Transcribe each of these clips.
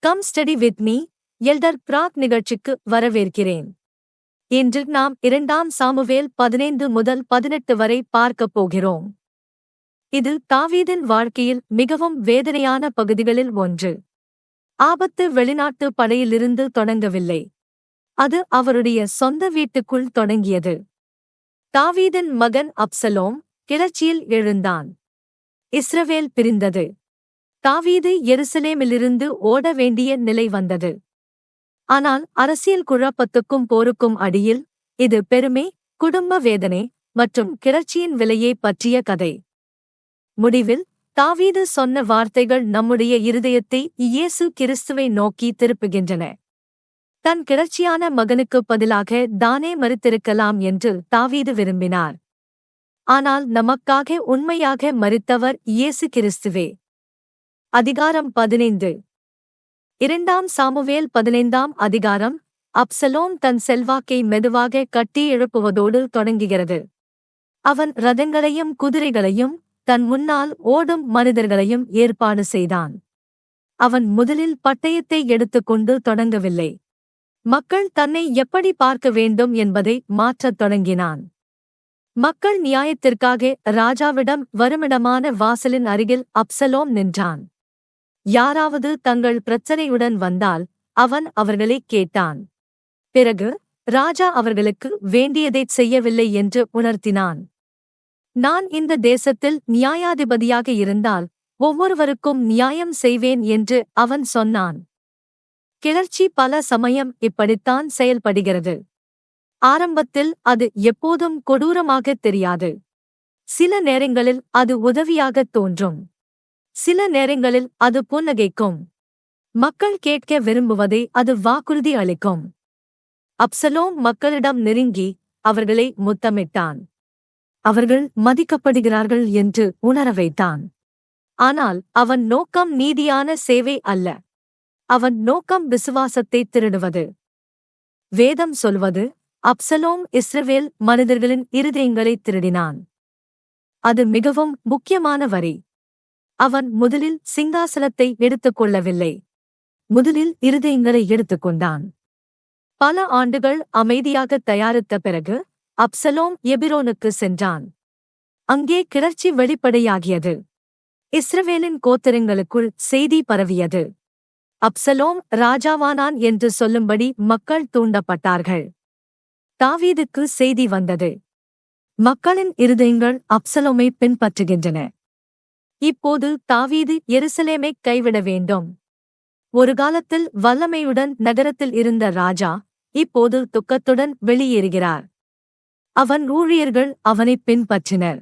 Come study with me எல்டர் பிராக் நிகழ்ச்சிக்கு வரவேற்கிறேன். இன்று நாம் 2 சாமுவேல் 15 முதல் 18 வரை பார்க்கப் போகிறோம். இது தாவீதின் வாழ்க்கையில் மிகவும் வேதனையான பகுதிகளில் ஒன்று. ஆபத்து வெளிநாட்டு படையிலிருந்து தொடங்கவில்லை. அது அவருடைய சொந்த வீட்டுக்குள் தொடங்கியது. தாவீதின் மகன் அப்சலோம் கிளர்ச்சியில் எழுந்தான். இஸ்ரவேல் பிரிந்தது. தாவீது எருசலேமிலிருந்து ஓட வேண்டிய நிலை வந்தது. ஆனால் அரசியல் குழப்பத்துக்கும் போருக்கும் அடியில் இது பெருமை, குடும்ப வேதனை மற்றும் கிளர்ச்சியின் விலையை பற்றிய கதை. முடிவில் தாவீது சொன்ன வார்த்தைகள் நம்முடைய இருதயத்தை இயேசு கிறிஸ்துவை நோக்கி திருப்புகின்றன. தன் கிளர்ச்சியான மகனுக்கு பதிலாக தானே மரித்திருக்கலாம் என்று தாவீது விரும்பினார். ஆனால் நமக்காக உண்மையாக மரித்தவர் இயேசு கிறிஸ்துவே. அதிகாரம் 15. 2 சாமுவேல் 15 அதிகாரம். அப்சலோம் தன் செல்வாக்கை மெதுவாக கட்டி எழுப்புவதோடு தொடங்குகிறது. அவன் ரதங்களையும் குதிரைகளையும் தன் முன்னால் ஓடும் மனிதர்களையும் ஏற்பாடு செய்தான். அவன் முதலில் பட்டயத்தை எடுத்துக்கொண்டு தொடங்கவில்லை. மக்கள் தன்னை எப்படி பார்க்க வேண்டும் என்பதை மாற்றத் தொடங்கினான். மக்கள் நியாயத்திற்காக ராஜாவிடம் வருமிடமான வாசலின் அருகில் அப்சலோம் நின்றான். யாராவது தங்கள் பிரச்சனையுடன் வந்தால் அவன் அவர்களைக் கேட்டான். பிறகு ராஜா அவர்களுக்கு வேண்டியதைச் செய்யவில்லை என்று உணர்த்தினான். நான் இந்த தேசத்தில் நியாயாதிபதியாக இருந்தால் ஒவ்வொருவருக்கும் நியாயம் செய்வேன் என்று அவன் சொன்னான். கிளர்ச்சி பல சமயம் இப்படித்தான் செயல்படுகிறது. ஆரம்பத்தில் அது எப்போதும் கொடூரமாகத் தெரியாது. சில நேரங்களில் அது உதவியாகத் தோன்றும். சில நேரங்களில் அது புன்னகைக்கும். மக்கள் கேட்க விரும்புவதை அது வாக்குறுதி அளிக்கும். அப்சலோம் மக்களிடம் நெருங்கி அவர்களை முத்தமிட்டான். அவர்கள் மதிக்கப்படுகிறார்கள் என்று உணர வைத்தான். ஆனால் அவன் நோக்கம் நீதியான சேவை அல்ல. அவன் நோக்கம் விசுவாசத்தை திருடுவது. வேதம் சொல்வது, அப்சலோம் இஸ்ரவேல் மனிதர்களின் இருதயங்களை திருடினான். அது மிகவும் முக்கியமான வரி. அவன் முதலில் சிங்காசனத்தை எடுத்துக்கொள்ளவில்லை. முதலில் இருதயங்களை எடுத்துக்கொண்டான். பல ஆண்டுகள் அமைதியாக தயாரித்த பிறகு அப்சலோம் எபிரோனுக்கு சென்றான். அங்கே கிளர்ச்சி வெளிப்படையாகியது. இஸ்ரவேலின் கோத்திரங்களுக்குள் செய்தி பரவியது. அப்சலோம் ராஜாவானான் என்று சொல்லும்படி மக்கள் தூண்டப்பட்டார்கள். தாவீதுக்கு செய்தி வந்தது. மக்களின் இருதயங்கள் அப்சலோமை பின்பற்றுகின்றன. இப்போது தாவீது எருசலேமைக் கைவிட வேண்டும். ஒரு காலத்தில் வல்லமையுடன் நகரத்தில் இருந்த ராஜா இப்போது துக்கத்துடன் வெளியேறுகிறார். அவன் ஊழியர்கள் அவனைப் பின்பற்றினர்.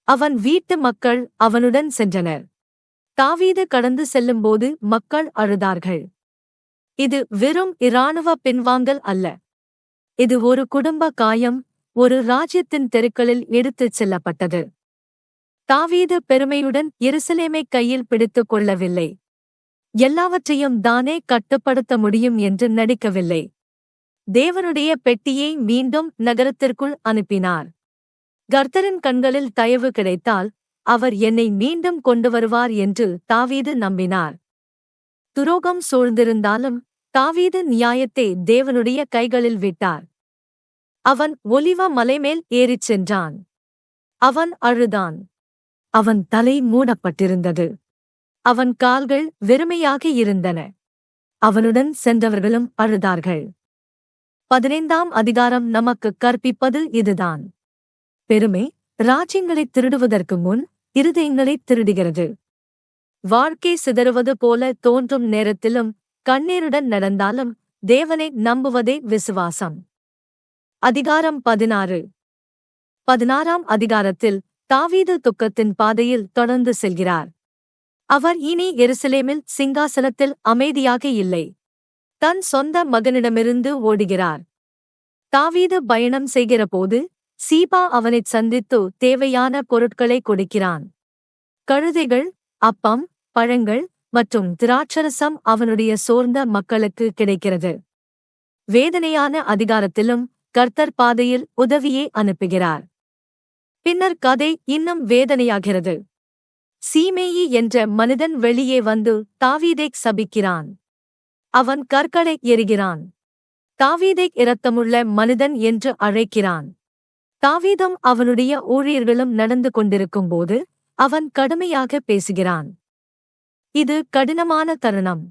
அவன் வீட்டு மக்கள் அவனுடன் சென்றனர். தாவீது கடந்து செல்லும்போது மக்கள் அழுதார்கள். இது வெறும் இராணுவ பின்வாங்கல் அல்ல. இது ஒரு குடும்ப காயம், ஒரு ராஜ்யத்தின் தெருக்களில் எடுத்துச் செல்லப்பட்டது. தாவீது பெருமையுடன் எருசலேமைக் கையில் பிடித்துக் கொள்ளவில்லை. எல்லாவற்றையும் தானே கட்டுப்படுத்த முடியும் என்று நடிக்கவில்லை. தேவனுடைய பெட்டியை மீண்டும் நகரத்திற்குள் அனுப்பினார். கர்த்தரின் கண்களில் தயவு கிடைத்தால் அவர் என்னை மீண்டும் கொண்டு வருவார் என்று தாவீது நம்பினார். துரோகம் சூழ்ந்திருந்தாலும் தாவீது நியாயத்தை தேவனுடைய கைகளில் விட்டார். அவன் ஒலிவ மலைமேல் ஏறிச் சென்றான். அவன் அழுதான். அவன் தலை மூடப்பட்டிருந்தது. அவன் கால்கள் வெறுமையாக இருந்தன. அவனுடன் சென்றவர்களும் அழுதார்கள். 15 அதிகாரம் நமக்குக் கற்பிப்பது இதுதான். பெருமை ராஜ்யங்களைத் திருடுவதற்கு முன் இருதயங்களைத் திருடுகிறது. வாழ்க்கை சிதறுவது போல தோன்றும் நேரத்திலும் கண்ணீருடன் நடந்தாலும் தேவனை நம்புவதே விசுவாசம். அதிகாரம் 16. 16 அதிகாரத்தில் தாவீது துக்கத்தின் பாதையில் தொடர்ந்து செல்கிறார். அவர் இனி எருசலேமில் சிங்காசனத்தில் அமைதியாக இல்லை. தன் சொந்த மகனிடமிருந்து ஓடுகிறார். தாவீது பயணம் செய்கிறபோது சீபா அவனைச் சந்தித்து தேவையான பொருட்களை கொடுக்கிறான். கழுதைகள், அப்பம், பழங்கள் மற்றும் திராட்சரசம் அவனுடைய சோர்ந்த மக்களுக்கு கிடைக்கிறது. வேதனையான அதிகாரத்திலும் கர்த்தர் பாதையில் உதவியை அனுப்புகிறார். பின்னர் கதை இன்னும் வேதனையாகிறது. சீமேயி என்ற மனிதன் வெளியே வந்து தாவீதைச் சபிக்கிறான். அவன் கற்களை எறிகிறான். தாவீதை இரத்தமுள்ள மனிதன் என்று அழைக்கிறான். தாவீதும் அவனுடைய ஊழியர்களும் நடந்து கொண்டிருக்கும்போது அவன் கடுமையாக பேசுகிறான். இது கடினமான தருணம்.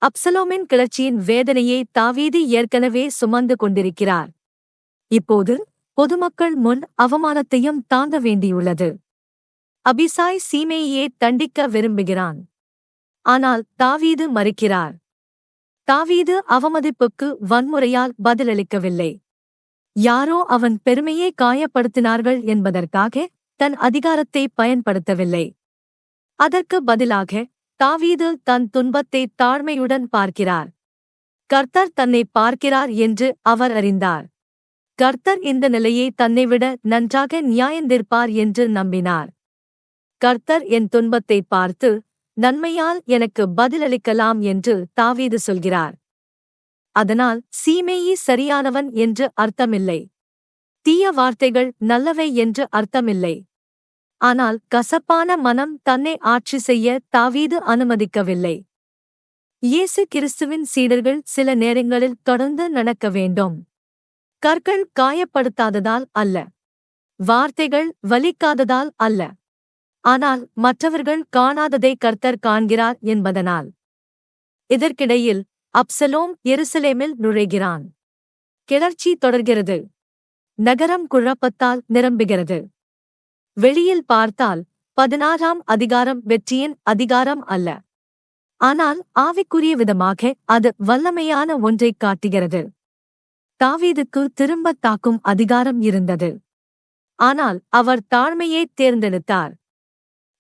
அப்சலோமின் கிளர்ச்சியின் வேதனையை தாவீது ஏற்கனவே சுமந்து கொண்டிருக்கிறார். இப்போது பொதுமக்கள் முன் அவமானத்தையும் தாங்க வேண்டியுள்ளது. அபிசாய் சீமேயியை தண்டிக்க விரும்புகிறான். ஆனால் தாவீது மறுக்கிறார். தாவீது அவமதிப்புக்கு வன்முறையால் பதிலளிக்கவில்லை. யாரோ அவன் பெருமையை காயப்படுத்தினார்கள் என்பதற்காக தன் அதிகாரத்தை பயன்படுத்தவில்லை. அதற்கு பதிலாக தாவீது தன் துன்பத்தை தாழ்மையுடன் பார்க்கிறார். கர்த்தர் தன்னை பார்க்கிறார் என்று அவர் அறிந்தார். கர்த்தர் இந்த நிலையை தன்னைவிட நன்றாக நியாயந்தீர்ப்பார் என்று நம்பினார். கர்த்தர் என் துன்பத்தை பார்த்து நன்மையால் எனக்கு பதிலளிக்கலாம் என்று தாவீது சொல்கிறார். அதனால் சீமேயி சரியானவன் என்று அர்த்தமில்லை. தீய வார்த்தைகள் நல்லவை என்று அர்த்தமில்லை. ஆனால் கசப்பான மனம் தன்னை ஆட்சி செய்ய தாவீது அனுமதிக்கவில்லை. இயேசு கிறிஸ்துவின் சீடர்கள் சில நேரங்களில் தொடர்ந்து நடக்க வேண்டும். கற்கள் காயப்படுத்தாததால் அல்ல. வார்த்தைகள் வலிக்காததால் அல்ல. ஆனால் மற்றவர்கள் காணாததை கர்த்தர் காண்கிறார் என்பதனால். இதற்கிடையில் அப்சலோம் எருசலேமில் நுழைகிறான். கிளர்ச்சி தொடர்கிறது. நகரம் குழப்பத்தால் நிரம்புகிறது. வெளியில் பார்த்தால் 16ஆம் அதிகாரம் வெற்றியின் அதிகாரம் அல்ல. ஆனால் ஆவிக்குரிய விதமாக அது வல்லமையான ஒன்றைக் காட்டுகிறது. தாவீதுக்கு திரும்பத் தாக்கும் அதிகாரம் இருந்தது. ஆனால் அவர் தாழ்மையைத் தேர்ந்தெடுத்தார்.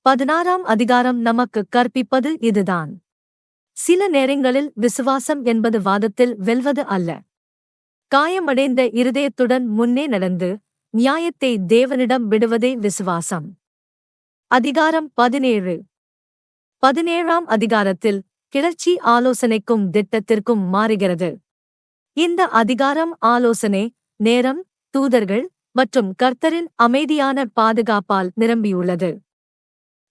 16ஆம் அதிகாரம் நமக்கு கற்பிப்பது இதுதான். சில நேரங்களில் விசுவாசம் என்பது வாதத்தில் வெல்வது அல்ல. காயமடைந்த இருதயத்துடன் முன்னே நடந்து நியாயத்தை தேவனிடம் விடுவதே விசுவாசம். அதிகாரம் 17. 17ஆம் அதிகாரத்தில் கிளர்ச்சி ஆலோசனைக்கும் திட்டத்திற்கும் மாறுகிறது. இந்த அதிகாரம் ஆலோசனை, நேரம், தூதர்கள் மற்றும் கர்த்தரின் அமைதியான பாதுகாப்பால் நிரம்பியுள்ளது.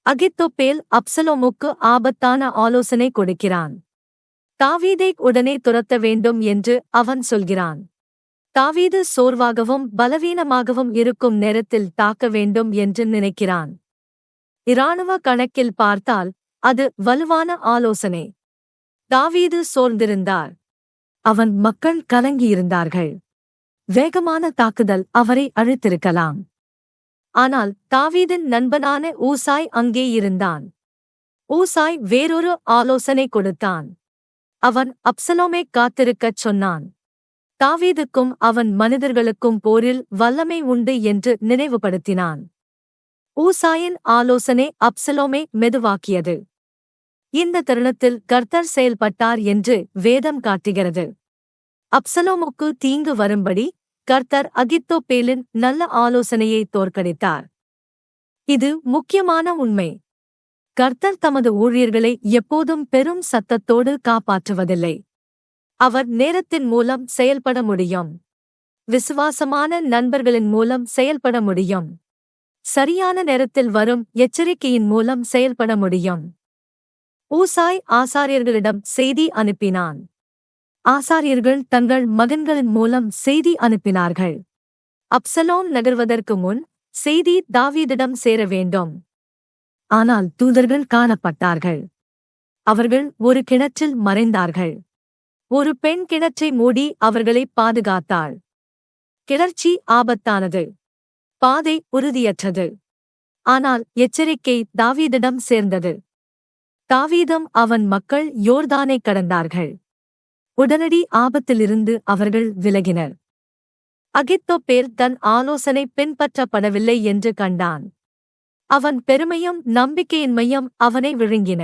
அகித்தோப்பேல் அப்சலோமுக்கு ஆபத்தான ஆலோசனை கொடுக்கிறான். தாவீதை உடனே துரத்த வேண்டும் என்று அவன் சொல்கிறான். தாவீது சோர்வாகவும் பலவீனமாகவும் இருக்கும் நேரத்தில் தாக்க வேண்டும் என்று நினைக்கிறான். இராணுவ கணக்கில் பார்த்தால் அது வலுவான ஆலோசனை. தாவீது சோர்ந்திருந்தார். அவன் மக்கள் கலங்கியிருந்தார்கள். வேகமான தாக்குதல் அவரை அழித்திருக்கலாம். ஆனால் தாவீதின் நண்பனான ஊசாய் அங்கே இருந்தான். ஊசாய் வேறொரு ஆலோசனை கொடுத்தான். அவன் அப்சலோமை காத்திருக்கச் சொன்னான். தாவீதுக்கும் அவன் மனிதர்களுக்கும் போரில் வல்லமை உண்டு என்று நினைவுபடுத்தினான். ஊசாயின் ஆலோசனை அப்சலோமை மெதுவாக்கியது. இந்த தருணத்தில் கர்த்தர் செயல்பட்டார் என்று வேதம் காட்டுகிறது. அப்சலோமுக்கு தீங்கு வரும்படி கர்த்தர் அகித்தோப்பேலின் நல்ல ஆலோசனையை தோற்கடித்தார். இது முக்கியமான உண்மை. கர்த்தர் தமது ஊழியர்களை எப்போதும் பெரும் சத்தத்தோடு காப்பாற்றுவதில்லை. அவர் நேரத்தின் மூலம் செயல்பட முடியும். விசுவாசமான நண்பர்களின் மூலம் செயல்பட முடியும். சரியான நேரத்தில் வரும் எச்சரிக்கையின் மூலம் செயல்பட முடியும். ஊசாய் ஆசாரியர்களிடம் செய்தி அனுப்பினான். ஆசாரியர்கள் தங்கள் மகன்களின் மூலம் செய்தி அனுப்பினார்கள். அப்சலோம் நகர்வதற்கு முன் செய்தி தாவீதிடம் சேர வேண்டும். ஆனால் தூதர்கள் காணப்பட்டார்கள். அவர்கள் ஒரு கிணற்றில் மறைந்தார்கள். ஒரு பெண் கிணற்றை மூடி அவர்களை பாதுகாத்தாள். கிளர்ச்சி ஆபத்தானது. பாதை உறுதியற்றது. ஆனால் எச்சரிக்கை தாவீதிடம் சேர்ந்தது. தாவீதும் அவன் மக்கள் யோர்தானை கடந்தார்கள். உடனடி ஆபத்திலிருந்து அவர்கள் விலகினர். அகித்தோப்பேல் தன் ஆலோசனை பின்பற்றப்படவில்லை என்று கண்டான். அவன் பெருமையும் நம்பிக்கையின்மையும் அவனை விழுங்கின.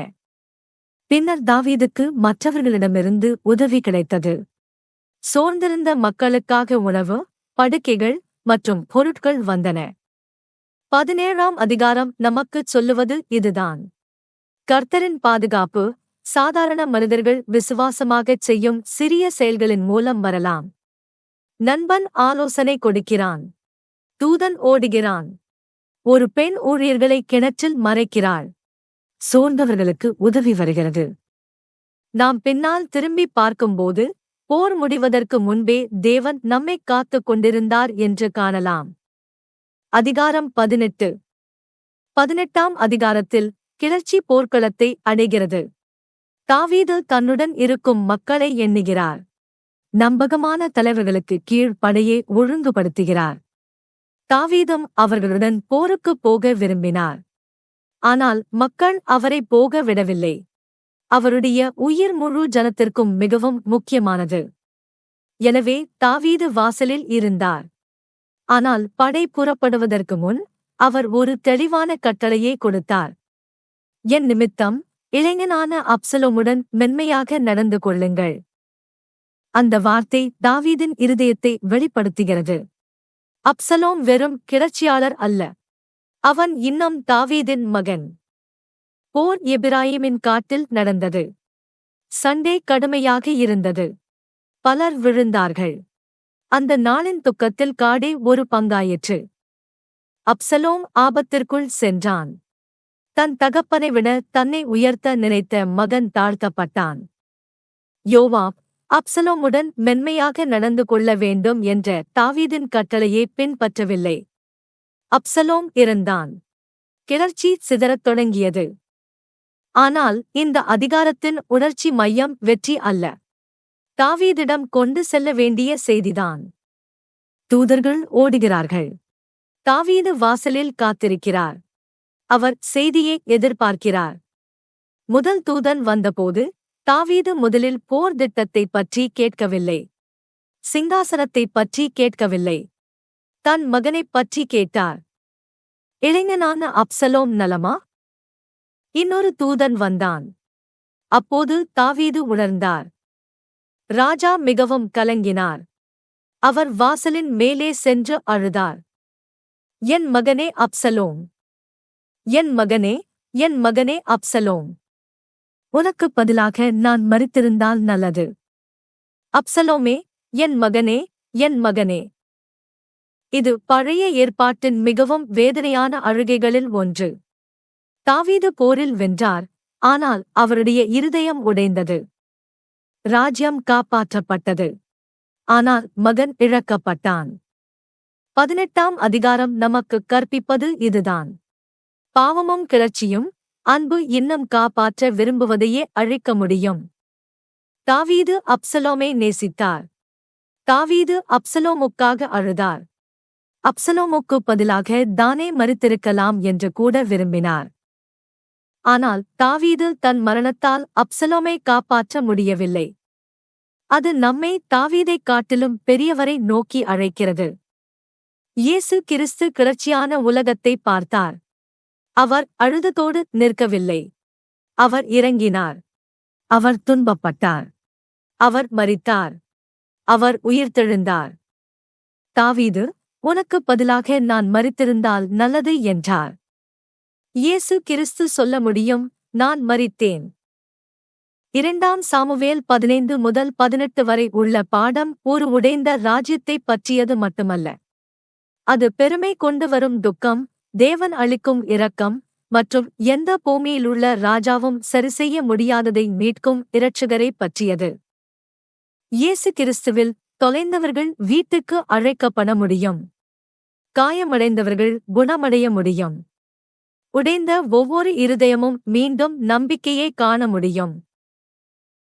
பின்னர் தாவீதுக்கு மற்றவர்களிடமிருந்து உதவி கிடைத்தது. சோர்ந்திருந்த மக்களுக்காக உணவு, படுக்கைகள் மற்றும் பொருட்கள் வந்தன. 17ஆம் அதிகாரம் நமக்குச் சொல்லுவது இதுதான். கர்த்தரின் பாதுகாப்பு சாதாரண மனிதர்கள் விசுவாசமாகச் செய்யும் சிறிய செயல்களின் மூலம் வரலாம். நண்பன் ஆலோசனை கொடுக்கிறான். தூதன் ஓடுகிறான். ஒரு பெண் ஊழியர்களை கிணற்றில் மறைக்கிறாள். சோர்ந்தவர்களுக்கு உதவி வருகிறது. நாம் பின்னால் திரும்பி பார்க்கும்போது போர் முடிவதற்கு முன்பே தேவன் நம்மைக் காத்துக் கொண்டிருந்தார் என்று காணலாம். அதிகாரம் 18. 18ஆம் அதிகாரத்தில் கிளர்ச்சி போர்க்களத்தை அடைகிறது. தாவீது தன்னுடன் இருக்கும் மக்களை எண்ணுகிறார். நம்பகமான தலைவர்களுக்கு கீழ் படையை ஒழுங்குபடுத்துகிறார். தாவீதும் அவர்களுடன் போருக்குப் போக விரும்பினார். ஆனால் மக்கள் அவரை போக விடவில்லை. அவருடைய உயிர் முழு ஜனத்திற்கும் மிகவும் முக்கியமானது. எனவே தாவீது வாசலில் இருந்தார். ஆனால் படை புறப்படுவதற்கு முன் அவர் ஒரு தெளிவான கட்டளையை கொடுத்தார். என் நிமித்தம் இளைஞனான அப்சலோமுடன் மென்மையாக நடந்து கொள்ளுங்கள். அந்த வார்த்தை தாவீதின் இருதயத்தை வெளிப்படுத்துகிறது. அப்சலோம் வெறும் கிளர்ச்சியாளர் அல்ல. அவன் இன்னும் தாவீதின் மகன். போர் எபிராயிமின் காட்டில் நடந்தது. சண்டே கடுமையாக இருந்தது. பலர் விழுந்தார்கள். அந்த நாளின் துக்கத்தில் காடே ஒரு பங்காயிற்று. அப்சலோம் ஆபத்திற்குள் சென்றான். தன் தகப்பனை விட தன்னை உயர்த்த நினைத்த மகன் தாழ்த்தப்பட்டான். யோவாப் அப்சலோமுடன் மென்மையாக நடந்து கொள்ள வேண்டும் என்ற தாவீதின் கட்டளையை பின்பற்றவில்லை. அப்சலோம் இறந்தான். கிளர்ச்சி சிதறத் தொடங்கியது. ஆனால் இந்த அதிகாரத்தின் உணர்ச்சி மையம் வெற்றி அல்ல. தாவீதிடம் கொண்டு செல்ல வேண்டிய செய்திதான். தூதர்கள் ஓடுகிறார்கள். தாவீது வாசலில் காத்திருக்கிறார். அவர் செய்தியை எதிர்பார்க்கிறார். முதல் தூதன் வந்தபோது தாவீது முதலில் போர் திட்டத்தைப் பற்றி கேட்கவில்லை. சிங்காசனத்தைப் பற்றி கேட்கவில்லை. தன் மகனைப் பற்றி கேட்டார். இளைஞனான அப்சலோம் நலமா? இன்னொரு தூதன் வந்தான். அப்போது தாவீது உணர்ந்தார். ராஜா மிகவும் கலங்கினார். அவர் வாசலின் மேலே சென்று அழுதார். என் மகனே அப்சலோம், என் மகனே, என் மகனே அப்சலோம், உனக்குப் பதிலாக நான் மரித்திருந்தால் நல்லது. அப்சலோமே, என் மகனே, என் மகனே. இது பழைய ஏற்பாட்டின் மிகவும் வேதனையான அழுகைகளில் ஒன்று. தாவீது போரில் வென்றார், ஆனால் அவருடைய இருதயம் உடைந்தது. ராஜ்யம் காப்பாற்றப்பட்டது, ஆனால் மகன் இழக்கப்பட்டான். 18ஆம் அதிகாரம் நமக்குக் கற்பிப்பது இதுதான். பாவமும் கிளர்ச்சியும் அன்பு இன்னும் காப்பாற்ற விரும்புவதையே அழிக்க முடியும். தாவீது அப்சலோமை நேசித்தார். தாவீது அப்சலோமுக்காக அழுதார். அப்சலோமுக்குப் பதிலாக தானே மரித்திருக்கலாம் என்று கூட விரும்பினார். ஆனால் தாவீது தன் மரணத்தால் அப்சலோமை காப்பாற்ற முடியவில்லை. அது நம்மை தாவீதைக் காட்டிலும் பெரியவரை நோக்கி அழைக்கிறது. இயேசு கிறிஸ்து கிளர்ச்சியான உலகத்தை பார்த்தார். அவர் அழுதத்தோடு நிற்கவில்லை. அவர் இறங்கினார். அவர் துன்பப்பட்டார். அவர் மரித்தார். அவர் உயிர்த்தெழுந்தார். தாவீது, உனக்குப் பதிலாக நான் மரித்திருந்தால் நல்லது என்றார். இயேசு கிறிஸ்து சொல்ல முடியும், நான் மரித்தேன். 2 சாமுவேல் 15 முதல் 18 வரை உள்ள பாடம் ஒரு உடைந்த ராஜ்யத்தைப் பற்றியது மட்டுமல்ல. அது பெருமை கொண்டு வரும் துக்கம், தேவன் அளிக்கும் இரக்கம் மற்றும் எந்த பூமியிலுள்ள ராஜாவும் சரிசெய்ய முடியாததை மீட்கும் இரட்சகரைப் பற்றியது. இயேசு கிறிஸ்துவில் தொலைந்தவர்கள் வீட்டுக்கு அழைக்கப்பட முடியும். காயமடைந்தவர்கள் குணமடைய முடியும். உடைந்த ஒவ்வொரு இருதயமும் மீண்டும் நம்பிக்கையை காண முடியும்.